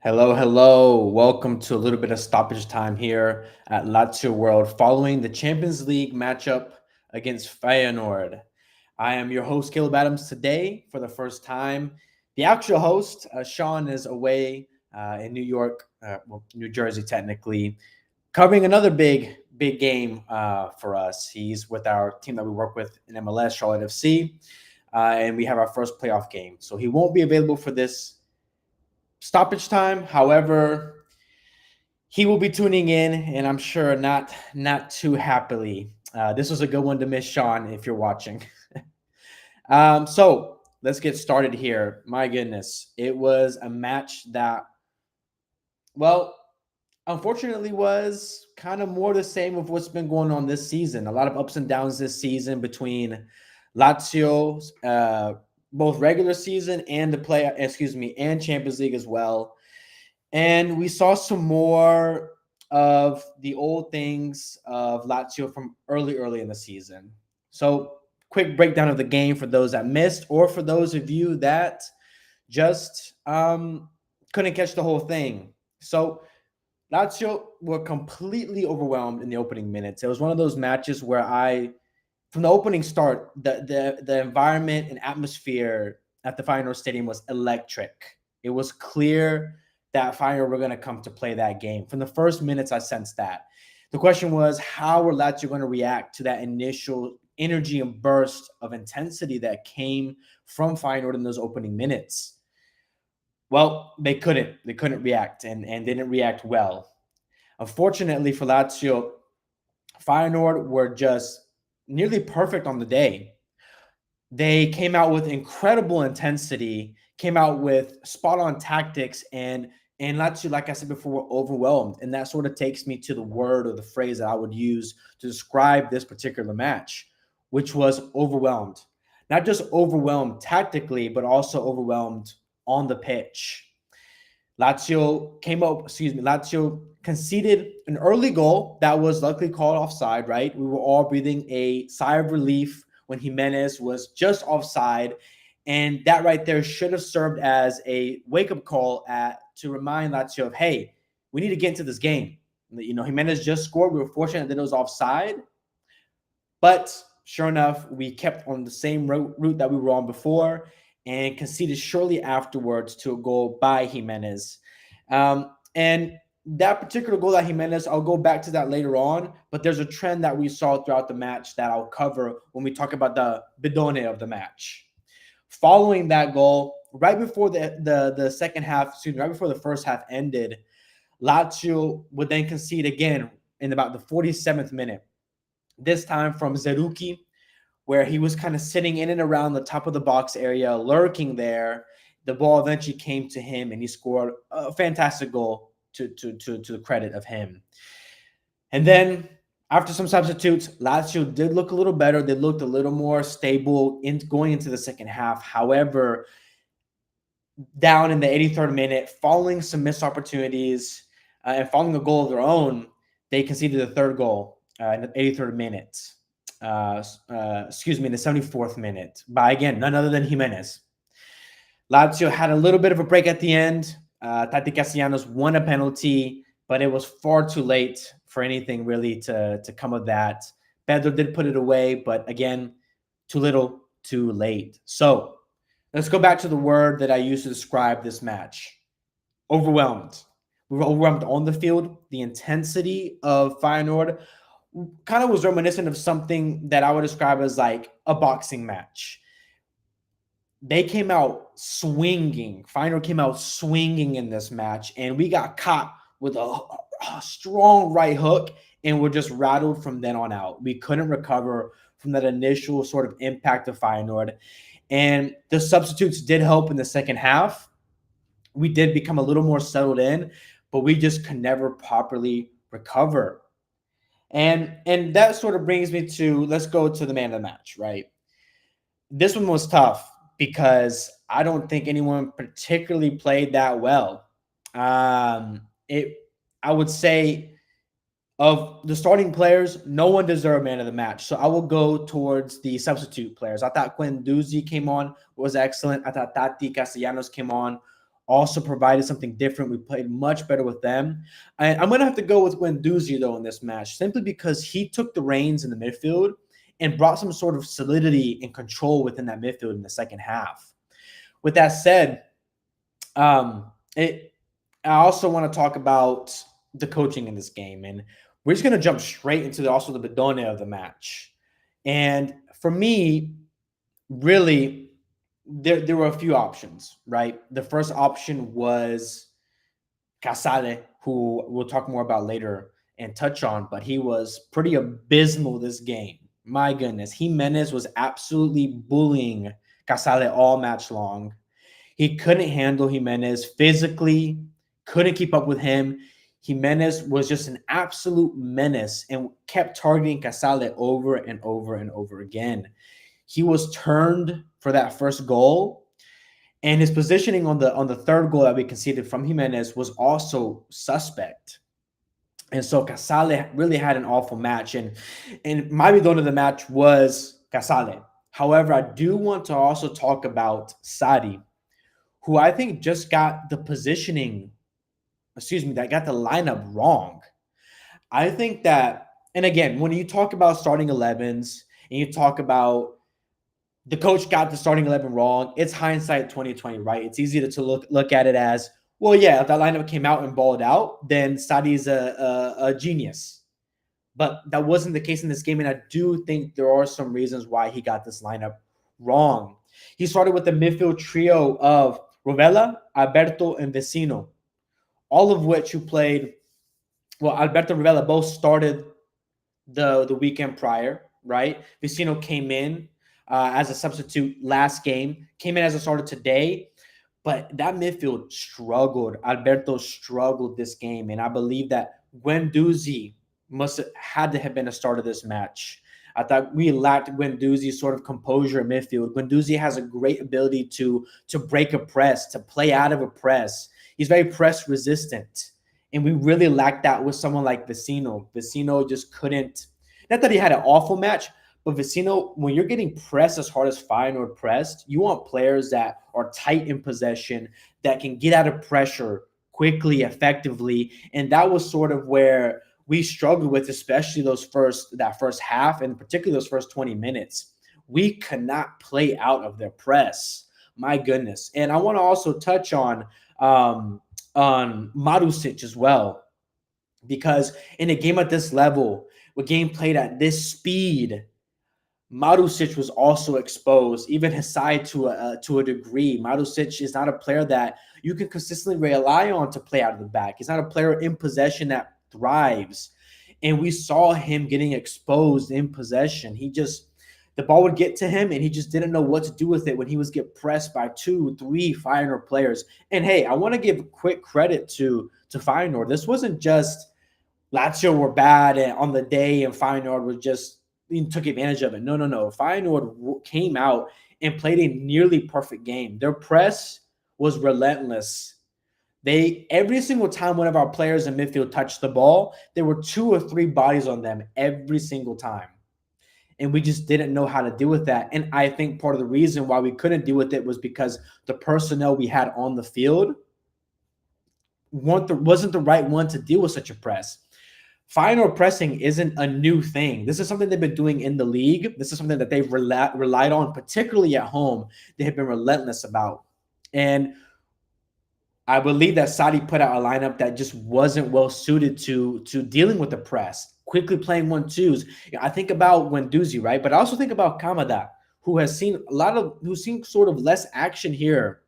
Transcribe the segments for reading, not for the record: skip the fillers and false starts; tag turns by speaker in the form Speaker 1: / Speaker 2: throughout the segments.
Speaker 1: Hello, hello. Welcome to a little bit of stoppage time here at Lazio World following the Champions League matchup against Feyenoord. I am your host, Caleb Adams, today for the first time. The actual host, Sean, is away in New York, New Jersey, technically, covering another big game for us. He's with our team that we work with in MLS, Charlotte FC, and we have our first playoff game. So he won't be available for this stoppage time. However, he will be tuning in, and I'm sure not too happily. This was a good one to miss, Sean, if you're watching. So let's get started here. My goodness, it was a match that, well, unfortunately, was kind of more the same of what's been going on this season. A lot of ups and downs this season between Lazio's both regular season and and Champions League as well. And we saw some more of the old things of Lazio from early in the season. So, quick breakdown of the game for those that missed, or for those of you that just couldn't catch the whole thing. So, Lazio were completely overwhelmed in the opening minutes. It was one of those matches where from the opening start, the environment and atmosphere at the Feyenoord Stadium was electric. It was clear that Feyenoord were going to come to play that game. From the first minutes, I sensed that. The question was, how were Lazio going to react to that initial energy and burst of intensity that came from Feyenoord in those opening minutes? Well, they couldn't. They couldn't react and didn't react well. Unfortunately for Lazio, Feyenoord were just nearly perfect on the day. They came out with incredible intensity, came out with spot on tactics, and Lazio, like I said before, were overwhelmed. And that sort of takes me to the word or the phrase that I would use to describe this particular match, which was overwhelmed. Not just overwhelmed tactically, but also overwhelmed on the pitch. Lazio conceded an early goal that was luckily called offside, right? We were all breathing a sigh of relief when Jimenez was just offside. And that right there should have served as a wake-up call to remind Lazio of, hey, we need to get into this game. Jimenez just scored. We were fortunate that it was offside. But sure enough, we kept on the same route that we were on before and conceded shortly afterwards to a goal by Jimenez. And that particular goal that Jimenez, I'll go back to that later on, but there's a trend that we saw throughout the match that I'll cover when we talk about the bidone of the match. Following that goal, right before the second half, right before the first half ended, Lazio would then concede again in about the 47th minute, this time from Zerouki, where he was kind of sitting in and around the top of the box area, lurking there. The ball eventually came to him, and he scored a fantastic goal to the credit of him. And then after some substitutes, Lazio did look a little better. They looked a little more stable going into the second half. However, down in the 83rd minute, following some missed opportunities and following a goal of their own, they conceded the third goal in the 83rd minute. In the 74th minute by, again, none other than Jimenez. Lazio had a little bit of a break at the end. Tati Castellanos won a penalty, but it was far too late for anything really to come of that. Pedro did put it away, but again, too little, too late. So let's go back to the word that I used to describe this match. Overwhelmed. We were overwhelmed on the field. The intensity of Feyenoord kind of was reminiscent of something that I would describe as like a boxing match. They came out swinging. Feyenoord came out swinging in this match, and we got caught with a strong right hook, and we're just rattled from then on out. We couldn't recover from that initial sort of impact of Feyenoord, and the substitutes did help in the second half. We did become a little more settled in, but we just could never properly recover. And that sort of brings me to, let's go to the man of the match, right? This one was tough because I don't think anyone particularly played that well. I would say of the starting players, no one deserved man of the match. So I will go towards the substitute players. I thought Quindouzi came on, was excellent. I thought Tati Castellanos came on, also provided something different. We played much better with them. I'm going to have to go with Guendouzi, though, in this match, simply because he took the reins in the midfield and brought some sort of solidity and control within that midfield in the second half. With that said, I also want to talk about the coaching in this game, and we're just going to jump straight into also the bidone of the match. And for me, really, there were a few options, right? The first option was Casale, who we'll talk more about later and touch on, but he was pretty abysmal this game. My goodness, Jimenez was absolutely bullying Casale all match long. He couldn't handle Jimenez physically, couldn't keep up with him. Jimenez was just an absolute menace and kept targeting Casale over and over and over again. He was turned for that first goal, and his positioning on the third goal that we conceded from Jimenez was also suspect. And so Casale really had an awful match, and my bidone of the match was Casale. However, I do want to also talk about Sadi, who I think just got the positioning, that got the lineup wrong. I think that, and again, when you talk about starting 11s and you talk about the coach got the starting 11 wrong, it's hindsight 2020, right? It's easy to look at it as, well, yeah, if that lineup came out and balled out, then Sadi's a genius. But that wasn't the case in this game, and I do think there are some reasons why he got this lineup wrong. He started with the midfield trio of Rovella, Alberto, and Vecino, all of which who played, well, Alberto and Rovella both started the weekend prior, right? Vecino came in as a substitute last game, came in as a starter today, but that midfield struggled. Alberto struggled this game, and I believe that Guendouzi had to have been a starter this match. I thought we lacked Guendouzi's sort of composure in midfield. Guendouzi has a great ability to break a press, to play out of a press. He's very press resistant, and we really lacked that with someone like Vecino. Vecino just couldn't. Not that he had an awful match, but Vecino, when you're getting pressed as hard as Feyenoord pressed, you want players that are tight in possession, that can get out of pressure quickly, effectively, and that was sort of where we struggled with, especially that first half, and particularly those first 20 minutes. We could not play out of their press. My goodness. And I want to also touch on Marusic as well, because in a game at this level, with game played at this speed, Marusic was also exposed, even his side to a degree. Marusic is not a player that you can consistently rely on to play out of the back. He's not a player in possession that thrives. And we saw him getting exposed in possession. The ball would get to him, and he just didn't know what to do with it when he was get pressed by 2-3 Feyenoord players. And hey, I want to give quick credit to Feyenoord. This wasn't just Lazio were bad on the day and Feyenoord was just took advantage of it. No. Feyenoord came out and played a nearly perfect game. Their press was relentless. Every single time one of our players in midfield touched the ball, there were 2 or 3 bodies on them every single time. And we just didn't know how to deal with that. And I think part of the reason why we couldn't deal with it was because the personnel we had on the field wasn't the right one to deal with such a press. Feyenoord pressing isn't a new thing. This is something they've been doing in the league. This is something that they've relied on, particularly at home. They have been relentless about. And I believe that Sadi put out a lineup that just wasn't well suited to dealing with the press, quickly playing 1-2s. I think about Guendouzi, right? But I also think about Kamada, who's seen sort of less action here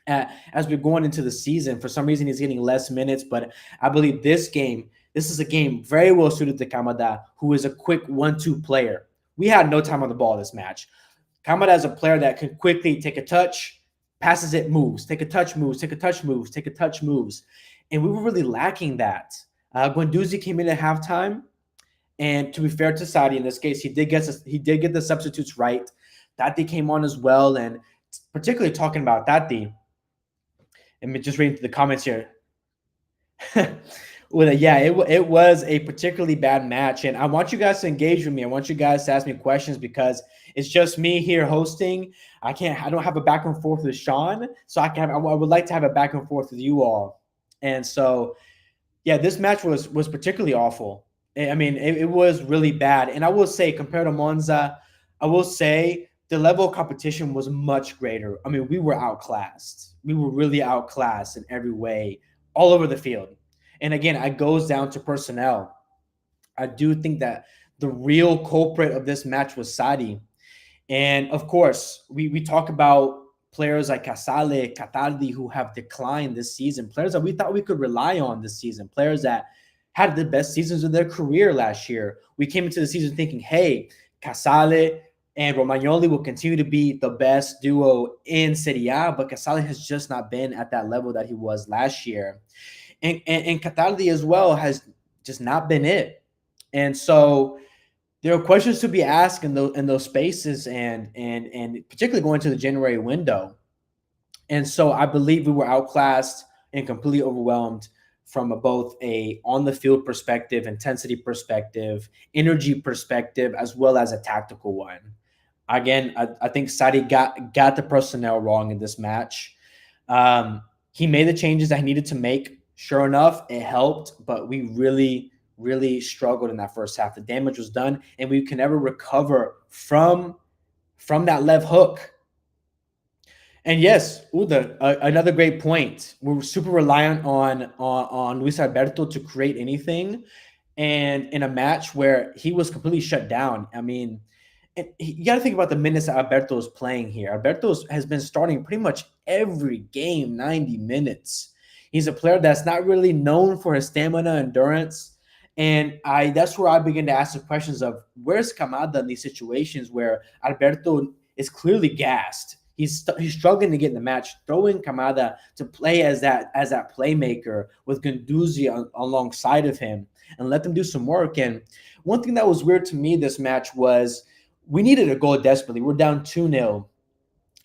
Speaker 1: as we're going into the season. For some reason, he's getting less minutes, but I believe this is a game very well suited to Kamada, who is a quick 1-2 player. We had no time on the ball this match. Kamada is a player that can quickly take a touch, passes it, moves, take a touch, moves, take a touch, moves, take a touch, moves. And we were really lacking that. Guendouzi came in at halftime, and to be fair to Sadi in this case, he did get the substitutes right. Tati came on as well, and particularly talking about Tati, and just reading the comments here. Well, yeah, it was a particularly bad match, and I want you guys to engage with me. I want you guys to ask me questions because it's just me here hosting. I don't have a back and forth with Sean, so I would like to have a back and forth with you all. And so, yeah, this match was particularly awful. I mean, it was really bad, and I will say compared to Monza, I will say the level of competition was much greater. I mean, we were outclassed. We were really outclassed in every way, all over the field. And again, it goes down to personnel. I do think that the real culprit of this match was Sadi. And of course, we talk about players like Casale, Cataldi, who have declined this season, players that we thought we could rely on this season, players that had the best seasons of their career last year. We came into the season thinking, hey, Casale and Romagnoli will continue to be the best duo in Serie A, but Casale has just not been at that level that he was last year. And Cataldi as well has just not been it. And so there are questions to be asked in those spaces, and particularly going to the January window. And so I believe we were outclassed and completely overwhelmed from both a on the field perspective, intensity perspective, energy perspective, as well as a tactical one. Again, I think Sadi got the personnel wrong in this match. He made the changes that he needed to make. Sure enough, it helped, but we really struggled in that first half. The damage was done, and we can never recover from that left hook. And yes, Uda, another great point. We're super reliant on Luis Alberto to create anything, and in a match where he was completely shut down. I mean, you got to think about the minutes that Alberto is playing here. Alberto has been starting pretty much every game, 90 minutes. He's a player that's not really known for his stamina, endurance. And that's where I begin to ask the questions of where's Kamada in these situations where Alberto is clearly gassed. He's struggling to get in the match, throwing Kamada to play as that playmaker with Guendouzi alongside of him and let them do some work. And one thing that was weird to me this match was we needed a goal desperately. We're down 2-0.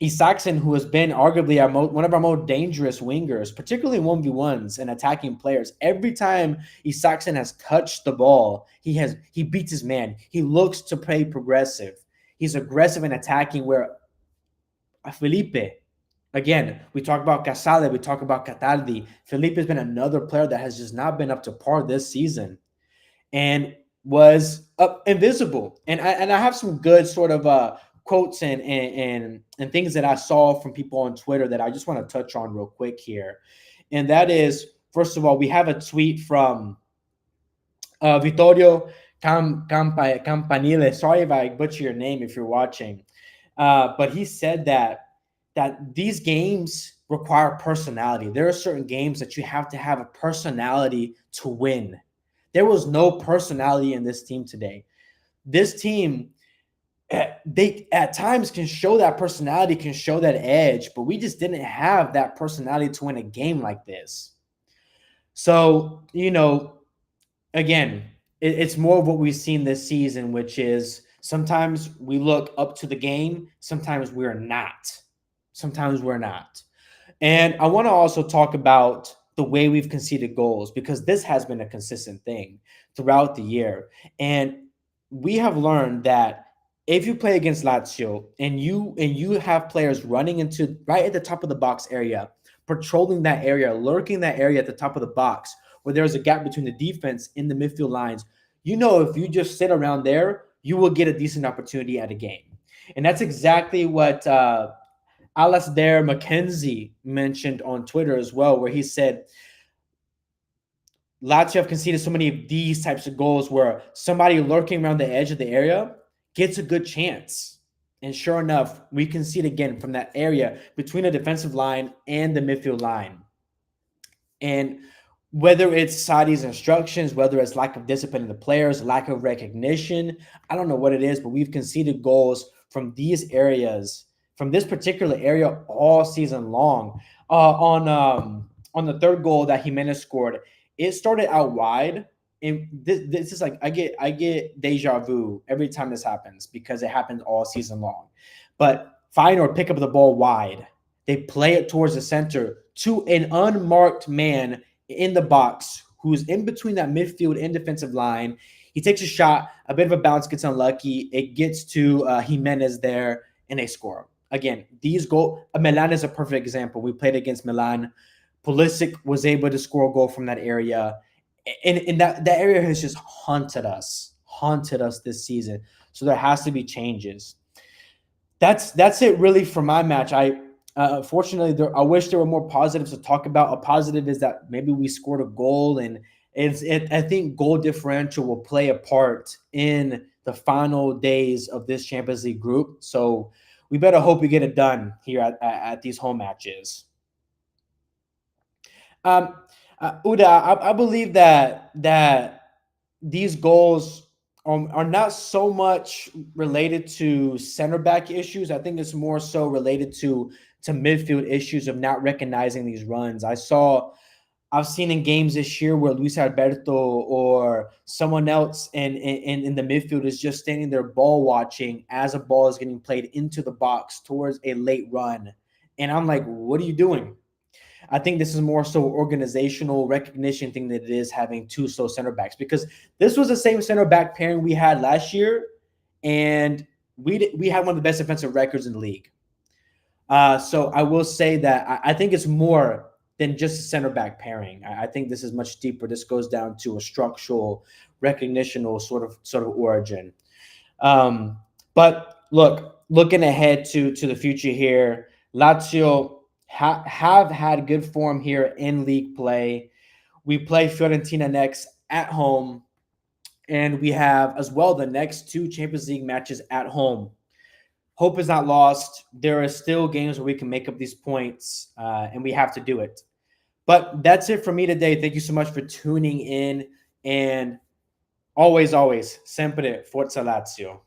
Speaker 1: Isaksen, who has been arguably one of our most dangerous wingers, particularly 1v1s and attacking players, every time Isaksen has touched the ball, he beats his man. He looks to play progressive. He's aggressive in attacking, where Felipe, again, we talk about Casale, we talk about Cataldi. Felipe has been another player that has just not been up to par this season and was invisible. And I have some good sort of quotes and things that I saw from people on Twitter that I just want to touch on real quick here. And that is, first of all, we have a tweet from Vittorio Campanile. Sorry if I butcher your name if you're watching. But he said that these games require personality. There are certain games that you have to have a personality to win. There was no personality in this team today. This team, they at times can show that personality, can show that edge, but we just didn't have that personality to win a game like this. So, again, it's more of what we've seen this season, which is sometimes we look up to the game, sometimes we're not. Sometimes we're not. And I want to also talk about the way we've conceded goals, because this has been a consistent thing throughout the year. And we have learned that if you play against Lazio and you have players running into right at the top of the box area, patrolling that area, lurking that area at the top of the box, where there's a gap between the defense and the midfield lines, if you just sit around there, you will get a decent opportunity at a game. And that's exactly what Alasdair McKenzie mentioned on Twitter as well, where he said Lazio have conceded so many of these types of goals where somebody lurking around the edge of the area gets a good chance. And sure enough, we concede again from that area between the defensive line and the midfield line. And whether it's Sadi's instructions, whether it's lack of discipline in the players, lack of recognition, I don't know what it is, but we've conceded goals from these areas, from this particular area all season long. On the third goal that Jimenez scored, it started out wide. And this is like I get deja vu every time this happens because it happens all season long. But Feyenoord pick up the ball wide. They play it towards the center to an unmarked man in the box who's in between that midfield and defensive line. He takes a shot, a bit of a bounce, gets unlucky. It gets to Jimenez there, and they score. Again, these goal. Milan is a perfect example. We played against Milan. Pulisic was able to score a goal from that area, and that area has just haunted us this season. So there has to be changes. That's it really for my match. Fortunately, I wish there were more positives to talk about. A positive is that maybe we scored a goal, and I think goal differential will play a part in the final days of this Champions League group. So we better hope we get it done here at these home matches. Um, Uda, I believe that these goals are not so much related to center back issues. I think it's more so related to midfield issues of not recognizing these runs. I've seen in games this year where Luis Alberto or someone else in the midfield is just standing there ball watching as a ball is getting played into the box towards a late run. And I'm like, what are you doing? I think this is more so organizational recognition thing than it is having two slow center backs, because this was the same center back pairing we had last year, and we had one of the best defensive records in the league. So I will say that I think it's more than just a center back pairing. I think this is much deeper. This goes down to a structural, recognitional sort of origin. But looking ahead to the future here, Lazio have had good form here in league play. We play Fiorentina next at home, and we have as well the next two Champions League matches at home. Hope is not lost. There are still games where we can make up these points, and we have to do it. But that's it for me today. Thank you so much for tuning in, and always, sempre Forza Lazio.